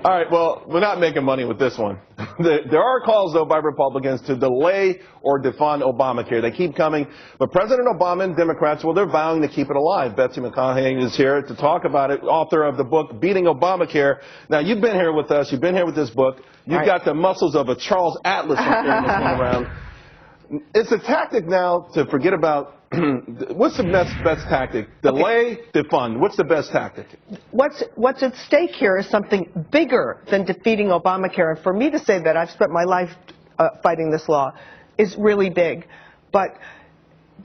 All right, well, we're not making money with this one. There are calls, though, by Republicans to delay or defund Obamacare. They keep coming. But President Obama and Democrats, well, they're vowing to keep it alive. Betsy is here to talk about it, author of the book, Beating Obamacare. Now, you've been here with us. You've been here with this book. You've got the muscles of a Charles Atlas carrying this one around. It's a tactic now to forget about what's the best tactic? Delay, defund. What's the best tactic? What's at stake here is something bigger than defeating Obamacare. And for me to say that I've spent my life fighting this law is really big. But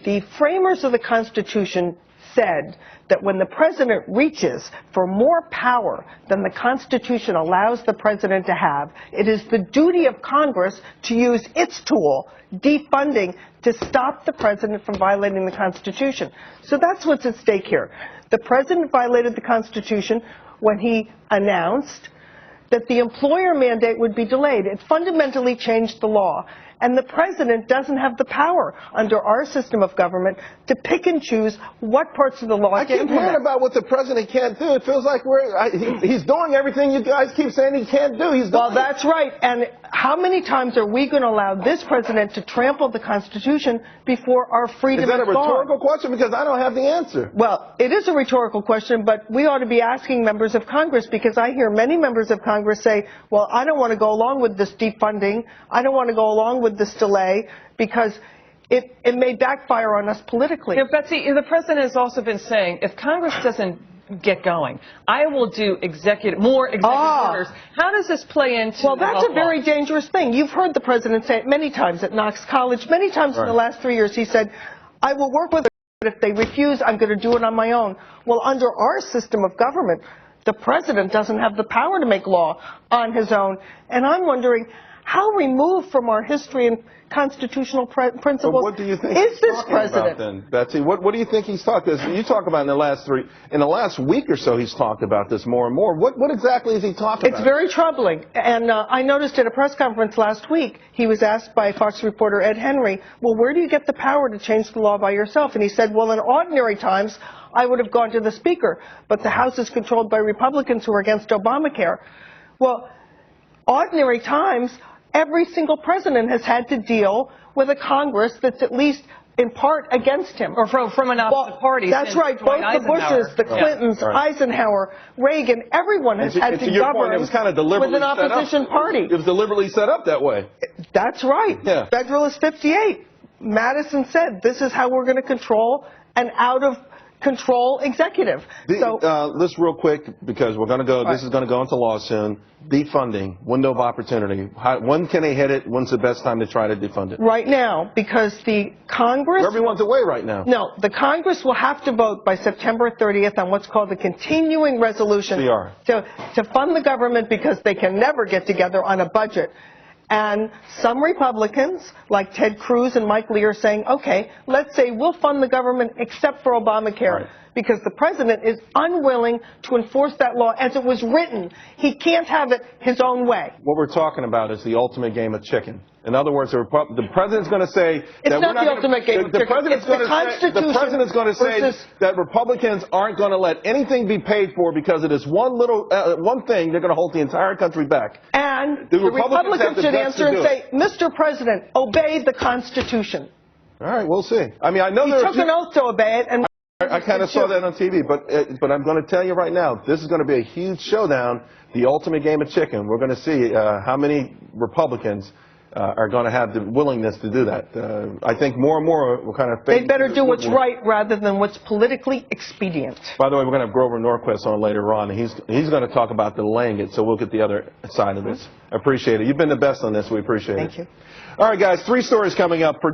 the framers of the Constitution said that when the president reaches for more power than the Constitution allows the president to have, it is the duty of Congress to use its tool, defunding, to stop the president from violating the Constitution. So that's what's at stake here. The president violated the Constitution when he announced that the employer mandate would be delayed. It fundamentally changed the law. And the president doesn't have the power under our system of government to pick and choose what parts of the law to implement. I keep hearing about what the president can't do. It feels like he's doing everything you guys keep saying he can't do. Well, that's right. And how many times are we going to allow this president to trample the Constitution before our freedom is gone? Is that a rhetorical question? Because I don't have the answer. Well, it is a rhetorical question, but we ought to be asking members of Congress, because I hear many members of Congress say, well, I don't want to go along with this defunding. I don't want to go along with this delay because it may backfire on us politically. You know, Betsy, the president has also been saying, if Congress doesn't get going, I will do more executive orders. How does this play into Well, that's a very dangerous thing. You've heard the president say it many times at Knox College. Many times in the last 3 years he said, I will work with them, but if they refuse, I'm going to do it on my own. Well, under our system of government, the president doesn't have the power to make law on his own. And I'm wondering, how removed from our history and constitutional principles what do you think is this president? About then, Betsy? What do you think he's talking about? You talk about in the last week or so, he's talked about this more and more. What exactly is he talking about? It's very troubling. And I noticed at a press conference last week, he was asked by Fox reporter Ed Henry, well, where do you get the power to change the law by yourself? And he said, well, in ordinary times, I would have gone to the Speaker, but the House is controlled by Republicans who are against Obamacare. Well, ordinary times, every single president has had to deal with a Congress that's at least in part against him. Or from an opposite party. That's right. Both the Bushes, the Clintons, Eisenhower, Reagan, everyone has had to govern with an opposition party. It was deliberately set up that way. That's right. Yeah. Federalist 58. Madison said this is how we're going to control an out-of-control executive. Let's real quick, because we're going to go, this is going to go into law soon. Defunding, window of opportunity. When can they hit it? When's the best time to try to defund it? Right now, because the Congress... Everyone's away right now. No, the Congress will have to vote by September 30th on what's called the continuing resolution to fund the government, because they can never get together on a budget. And some Republicans, like Ted Cruz and Mike Lee, are saying, okay, let's say we'll fund the government except for Obamacare, because the president is unwilling to enforce that law as it was written. He can't have it his own way. What we're talking about is the ultimate game of chicken. In other words, the president's going to say it's not the ultimate game of chicken. The president's going to say that Republicans aren't going to let anything be paid for because of this one thing. They're going to hold the entire country back. And the Republicans should answer and say, Mr. President, obey the Constitution. All right, we'll see. I mean, I know he took an oath to obey it, and I kind of saw that on TV, but I'm going to tell you right now, this is going to be a huge showdown, the ultimate game of chicken. We're going to see how many Republicans are going to have the willingness to do that. I think more and more we're kind of... They better do what's right rather than what's politically expedient. By the way, we're going to have Grover Norquist on later on. He's going to talk about delaying it, so we'll get the other side of this. I appreciate it. You've been the best on this. We appreciate it. Thank you. All right, guys, 3 stories coming up. For